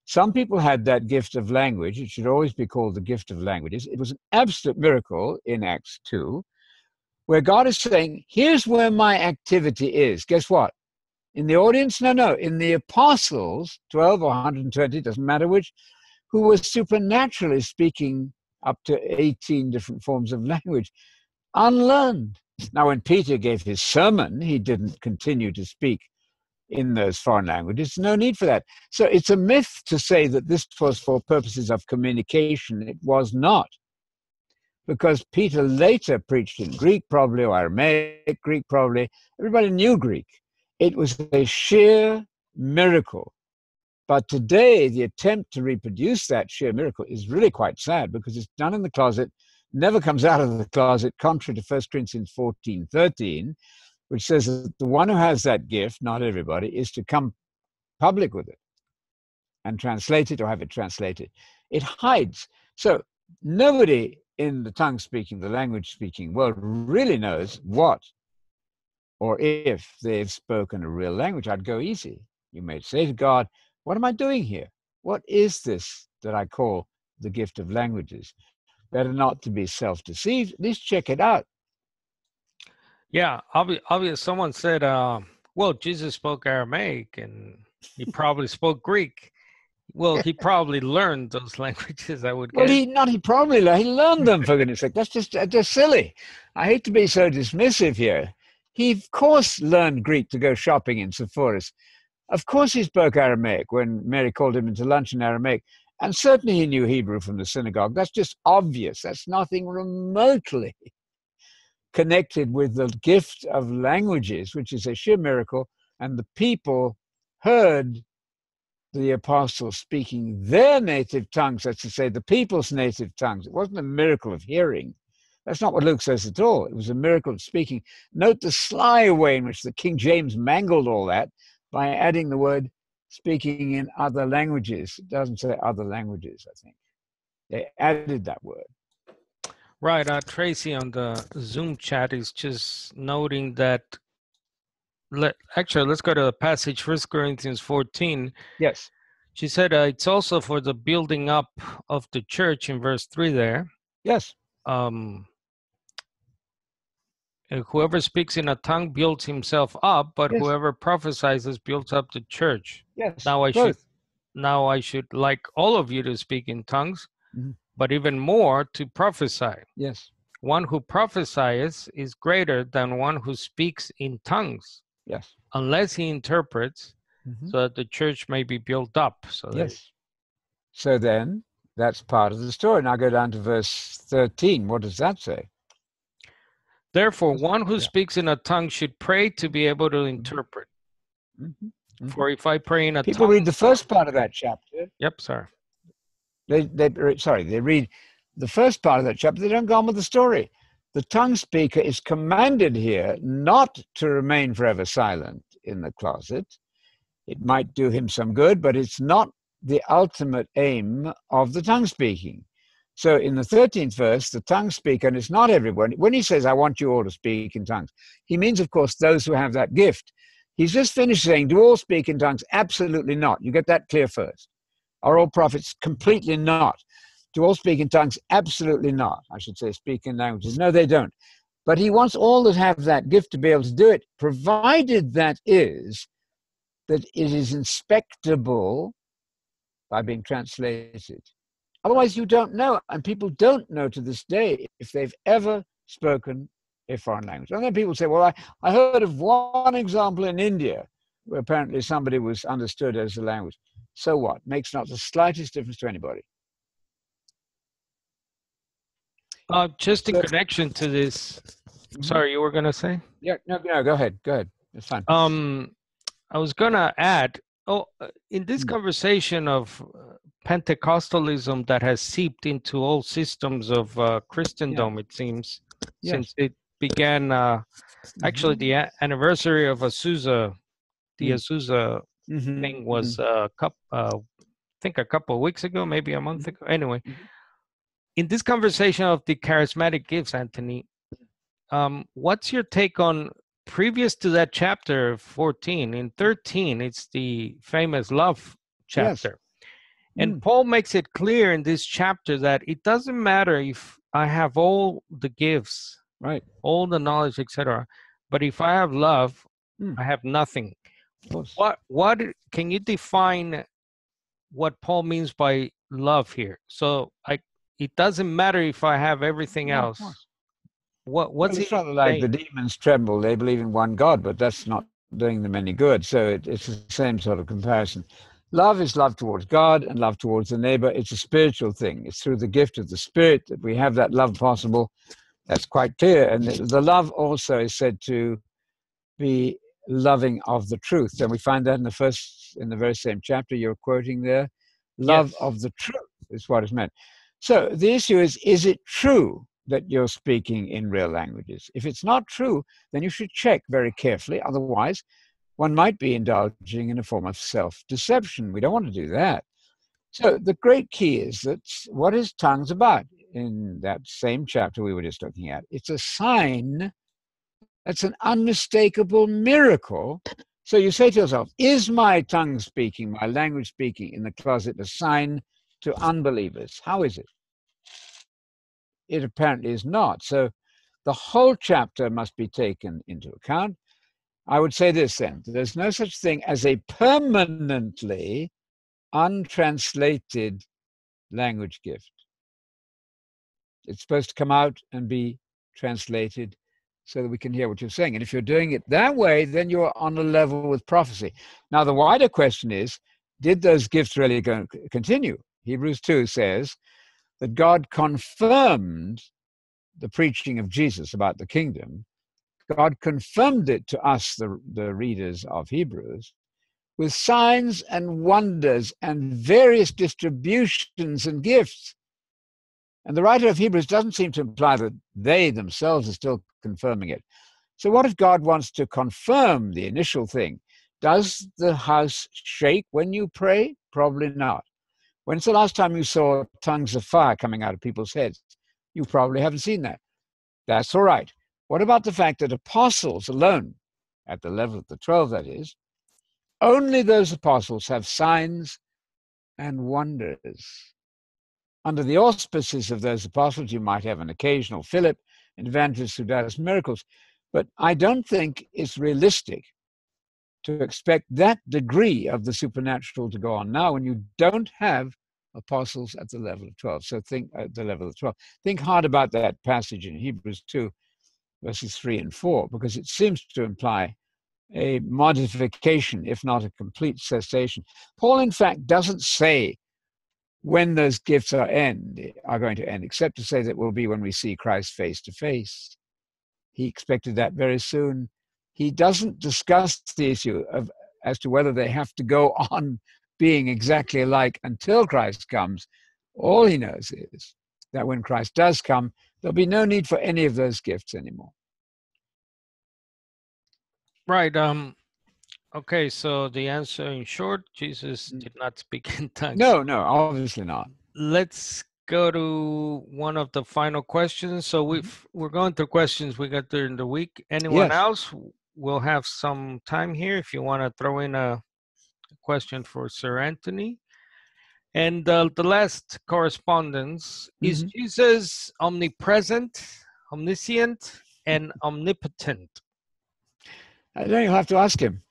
Some people had that gift of language. It should always be called the gift of languages. It was an absolute miracle in Acts 2, where God is saying, here's where my activity is. Guess what? In the audience? No. In the apostles, 12 or 120, doesn't matter which, who were supernaturally speaking up to 18 different forms of language, unlearned. Now, when Peter gave his sermon, he didn't continue to speak in those foreign languages. No need for that. So it's a myth to say that this was for purposes of communication. It was not. Because Peter later preached in Greek, probably, or Aramaic Greek, probably. Everybody knew Greek. It was a sheer miracle. But today, the attempt to reproduce that sheer miracle is really quite sad because it's done in the closet, never comes out of the closet, contrary to 1 Corinthians 14:13, which says that the one who has that gift, not everybody, is to come public with it and translate it or have it translated. It hides. So nobody in the tongue-speaking, the language-speaking world really knows what or if they've spoken a real language. I'd go easy. You may say to God, what am I doing here? What is this that I call the gift of languages? Better not to be self-deceived. At least check it out. Yeah, obvious. Someone said, well, Jesus spoke Aramaic and he probably spoke Greek. Well, he probably learned those languages, I would guess. Well, he learned them, for goodness sake. That's just silly. I hate to be so dismissive here. He, of course, learned Greek to go shopping in Sepphoris. Of course he spoke Aramaic when Mary called him into lunch in Aramaic. And certainly he knew Hebrew from the synagogue. That's just obvious. That's nothing remotely connected with the gift of languages, which is a sheer miracle. And the people heard the apostles speaking their native tongues, that's to say, the people's native tongues. It wasn't a miracle of hearing. That's not what Luke says at all. It was a miracle of speaking. Note the sly way in which the King James mangled all that by adding the word speaking in other languages. It doesn't say other languages, I think. They added that word. Right. Tracy on the Zoom chat is just noting that, let's go to the passage, 1 Corinthians 14. Yes. She said it's also for the building up of the church in verse 3 there. Yes. Whoever speaks in a tongue builds himself up, but whoever prophesies builds up the church. Yes. Now I should like all of you to speak in tongues, mm-hmm. but even more to prophesy. Yes. One who prophesies is greater than one who speaks in tongues. Yes. Unless he interprets, mm-hmm. so that the church may be built up. So So then that's part of the story. Now go down to verse 13. What does that say? Therefore, one who speaks in a tongue should pray to be able to interpret. Mm-hmm. Mm-hmm. For if I pray in a tongue... People read the first part of that chapter. Yep, sorry. They read the first part of that chapter. They don't go on with the story. The tongue speaker is commanded here not to remain forever silent in the closet. It might do him some good, but it's not the ultimate aim of the tongue speaking. So in the 13th verse, the tongue speaker, and it's not everyone, when he says, I want you all to speak in tongues, he means, of course, those who have that gift. He's just finished saying, do all speak in tongues? Absolutely not. You get that clear first. Are all prophets? Completely not. Do all speak in tongues? Absolutely not. I should say speak in languages. No, they don't. But he wants all that have that gift to be able to do it, provided that it is inspectable by being translated. Otherwise, you don't know, and people don't know to this day if they've ever spoken a foreign language. And then people say, well, I heard of one example in India where apparently somebody was understood as a language. So what? Makes not the slightest difference to anybody. Just in So, connection to this, mm-hmm. sorry, you were going to say? Yeah, no, go ahead. Go ahead. It's fine. I was going to add, in this conversation of Pentecostalism that has seeped into all systems of Christendom, it seems, since it began, actually the anniversary of Azusa, the Azusa thing was I think a couple of weeks ago, maybe a month ago. Anyway, in this conversation of the charismatic gifts, Anthony, what's your take on previous to that chapter 14? In 13, it's the famous love chapter. And Paul makes it clear in this chapter that it doesn't matter if I have all the gifts, right, all the knowledge, etc. But if I have love, I have nothing. What can you define what Paul means by love here? So it doesn't matter if I have everything else. What's it's he not like saying? the demons tremble. They believe in one God, but that's not doing them any good. So it's the same sort of comparison. Love is love towards God and love towards the neighbor. It's a spiritual thing. It's through the gift of the Spirit that we have that love possible. That's quite clear. And the love also is said to be loving of the truth. And we find that in the very same chapter you're quoting there. Love of the truth is what is meant. So the issue is it true that you're speaking in real languages? If it's not true, then you should check very carefully. Otherwise, one might be indulging in a form of self-deception. We don't want to do that. So the great key is that what is tongues about? In that same chapter we were just looking at, it's a sign. That's an unmistakable miracle. So you say to yourself, is my tongue speaking, my language speaking in the closet a sign to unbelievers? How is it? It apparently is not. So the whole chapter must be taken into account. I would say this then, there's no such thing as a permanently untranslated language gift. It's supposed to come out and be translated so that we can hear what you're saying. And if you're doing it that way, then you're on a level with prophecy. Now, the wider question is, did those gifts really continue? Hebrews 2 says that God confirmed the preaching of Jesus about the kingdom. God confirmed it to us, the readers of Hebrews, with signs and wonders and various distributions and gifts. And the writer of Hebrews doesn't seem to imply that they themselves are still confirming it. So what if God wants to confirm the initial thing? Does the house shake when you pray? Probably not. When's the last time you saw tongues of fire coming out of people's heads? You probably haven't seen that. That's all right. What about the fact that apostles alone, at the level of the 12 that is, only those apostles have signs and wonders? Under the auspices of those apostles, you might have an occasional Philip, an evangelist who does miracles. But I don't think it's realistic to expect that degree of the supernatural to go on now when you don't have apostles at the level of 12. So think at the level of 12. Think hard about that passage in Hebrews 2, verses 3 and 4, because it seems to imply a modification, if not a complete cessation. Paul, in fact, doesn't say when those gifts are going to end, except to say that will be when we see Christ face to face. He expected that very soon. He doesn't discuss the issue as to whether they have to go on being exactly alike until Christ comes. All he knows is that when Christ does come, there'll be no need for any of those gifts anymore. Right. Okay, so the answer in short, Jesus did not speak in tongues. No, obviously not. Let's go to one of the final questions. So we're going through questions we got during the week. Anyone else? We'll have some time here if you want to throw in a question for Sir Anthony. And the last correspondence, is Jesus omnipresent, omniscient, and omnipotent? I don't have to ask him.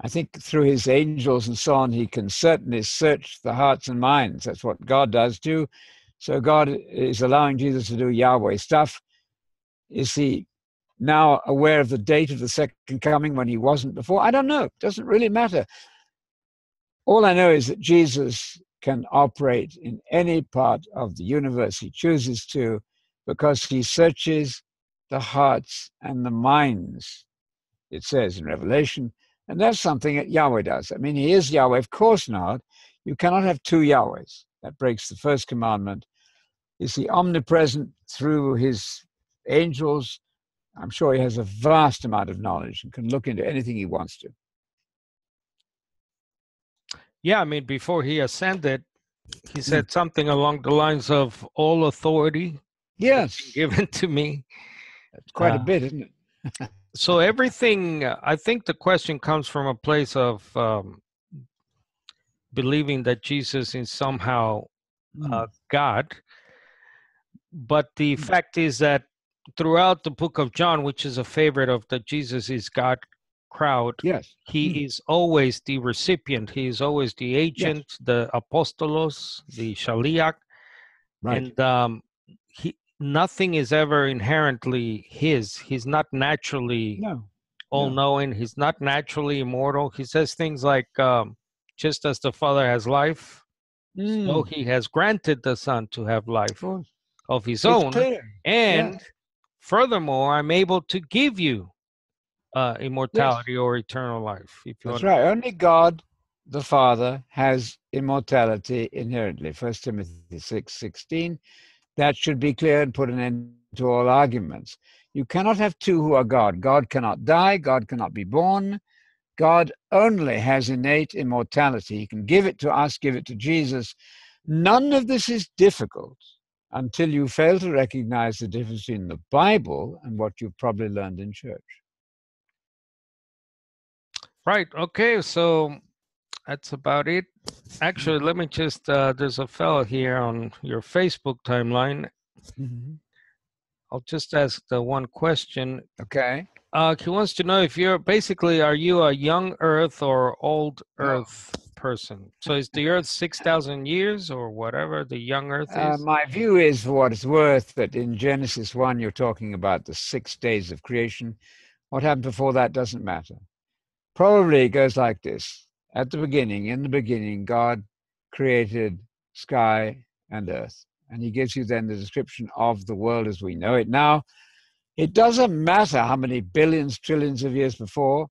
I think through his angels and so on, he can certainly search the hearts and minds. That's what God does too. So God is allowing Jesus to do Yahweh stuff. Is he now aware of the date of the second coming when he wasn't before? I don't know. It doesn't really matter. All I know is that Jesus can operate in any part of the universe he chooses to, because he searches the hearts and the minds, it says in Revelation. And that's something that Yahweh does. I mean, he is Yahweh. Of course not. You cannot have two Yahwehs. That breaks the first commandment. Is he omnipresent through his angels? I'm sure he has a vast amount of knowledge and can look into anything he wants to. Yeah, I mean, before he ascended, he said something along the lines of all authority Yes, given to me. That's quite a bit, isn't it? So everything, I think the question comes from a place of believing that Jesus is somehow God. But the fact is that throughout the book of John, which is a favorite of the Jesus is God crowd, Yes. he is always the recipient. He is always the agent, the apostolos, the shaliach. Right. And nothing is ever inherently his. He's not naturally all-knowing. He's not naturally immortal. He says things like, just as the Father has life, so he has granted the Son to have life of his own. And furthermore, I'm able to give you immortality or eternal life. If you That's right. Only God, the Father, has immortality inherently. 1 Timothy 6:16. That should be clear and put an end to all arguments. You cannot have two who are God. God cannot die. God cannot be born. God only has innate immortality. He can give it to us, give it to Jesus. None of this is difficult until you fail to recognize the difference between the Bible and what you've probably learned in church. Right. Okay. So that's about it. Actually, let me just, there's a fellow here on your Facebook timeline. I'll just ask the one question. Okay. He wants to know if you're basically, are you a young Earth or old Earth person? So is the Earth 6,000 years or whatever the young Earth is? My view is, for what it's worth, that in Genesis 1, you're talking about the 6 days of creation. What happened before that doesn't matter. Probably it goes like this. At the beginning, in the beginning, God created sky and earth. And he gives you then the description of the world as we know it now. It doesn't matter how many billions, trillions of years before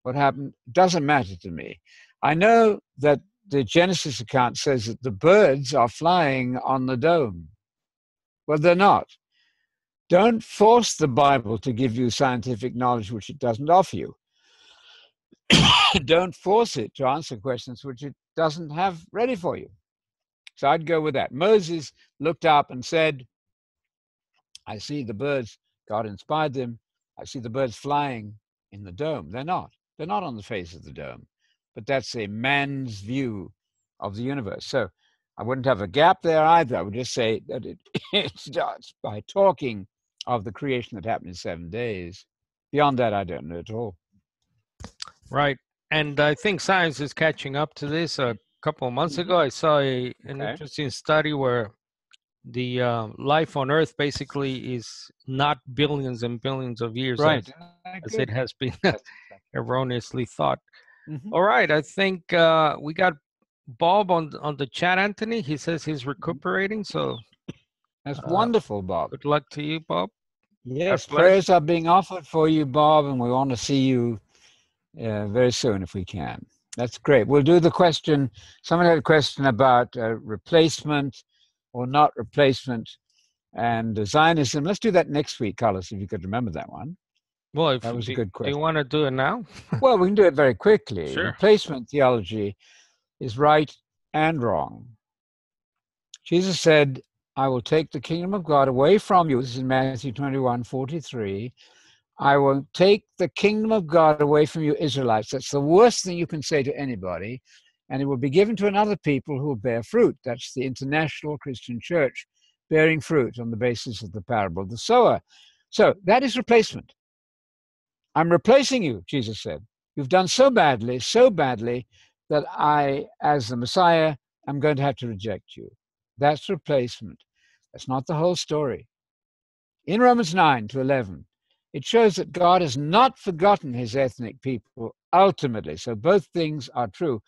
what happened. It doesn't matter to me. I know that the Genesis account says that the birds are flying on the dome. Well, they're not. Don't force the Bible to give you scientific knowledge which it doesn't offer you. Don't force it to answer questions which it doesn't have ready for you. So I'd go with that. Moses looked up and said, I see the birds. God inspired them. I see the birds flying in the dome. They're not. They're not on the face of the dome. But that's a man's view of the universe. So I wouldn't have a gap there either. I would just say that it starts by talking of the creation that happened in 7 days. Beyond that, I don't know at all. Right. And I think science is catching up to this. A couple of months ago, I saw an interesting study where the life on Earth basically is not billions and billions of years as it has been erroneously thought. All right. I think we got Bob on the chat, Anthony. He says he's recuperating. So that's wonderful, Bob. Good luck to you, Bob. Yes, prayers are being offered for you, Bob, and we want to see you very soon if we can. That's great. We'll do the question. Someone had a question about replacement or not replacement and Zionism. Let's do that next week, Carlos, if you could remember that one. Well, if that was a good question. Do you want to do it now? Well, we can do it very quickly. Sure. Replacement theology is right and wrong. Jesus said, I will take the kingdom of God away from you. This is in Matthew 21:43. I will take the kingdom of God away from you, Israelites. That's the worst thing you can say to anybody. And it will be given to another people who will bear fruit. That's the international Christian church bearing fruit on the basis of the parable of the sower. So that is replacement. I'm replacing you, Jesus said. You've done so badly that I, as the Messiah, am going to have to reject you. That's replacement. That's not the whole story. In Romans 9-11, It shows that God has not forgotten his ethnic people ultimately. So both things are true.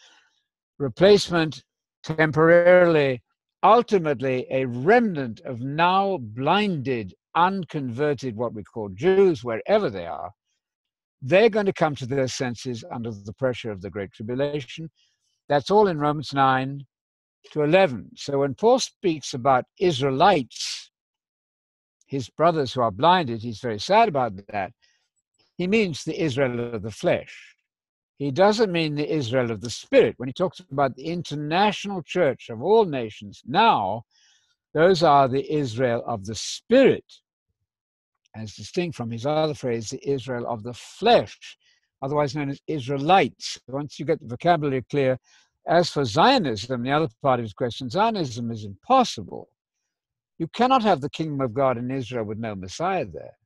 Replacement temporarily, ultimately a remnant of now blinded, unconverted, what we call Jews, wherever they are. They're going to come to their senses under the pressure of the Great Tribulation. That's all in Romans 9 to 11. So when Paul speaks about Israelites, his brothers who are blinded, he's very sad about that. He means the Israel of the flesh. He doesn't mean the Israel of the spirit. When he talks about the international church of all nations, now those are the Israel of the spirit, as distinct from his other phrase, the Israel of the flesh, otherwise known as Israelites. Once you get the vocabulary clear, as for Zionism, the other part of his question, Zionism is impossible. You cannot have the kingdom of God in Israel with no Messiah there.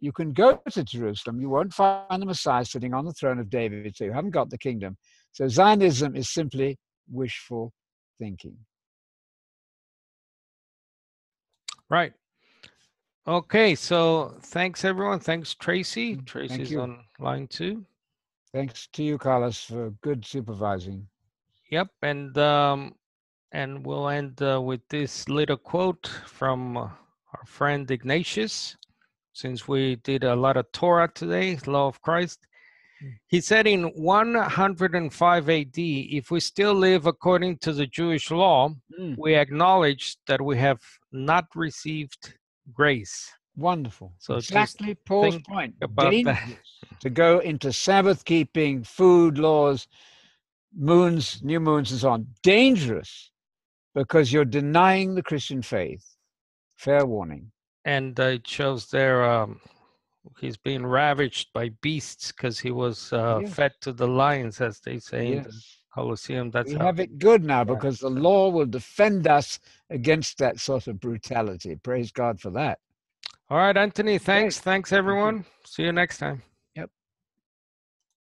You can go to Jerusalem, you won't find the Messiah sitting on the throne of David, so you haven't got the kingdom. So Zionism is simply wishful thinking. Right. Okay, so thanks everyone. Thanks, Tracy. Thank Tracy's you. on line 2. Thanks to you, Carlos, for good supervising. Yep, and we'll end with this little quote from our friend Ignatius, since we did a lot of Torah today, Law of Christ. He said in 105 AD, if we still live according to the Jewish law, we acknowledge that we have not received grace. Wonderful. So exactly Paul's think point. about that. Dangerous to go into Sabbath keeping, food laws, moons, new moons, and so on. Dangerous because you're denying the Christian faith. Fair warning. And it shows there he's being ravaged by beasts because he was Yes. fed to the lions, as they say in the Yes. Colosseum. That's We how. have it good now Yeah. because the law will defend us against that sort of brutality. Praise God for that. All right, Anthony. Thanks. Great. Thanks, everyone. See you next time.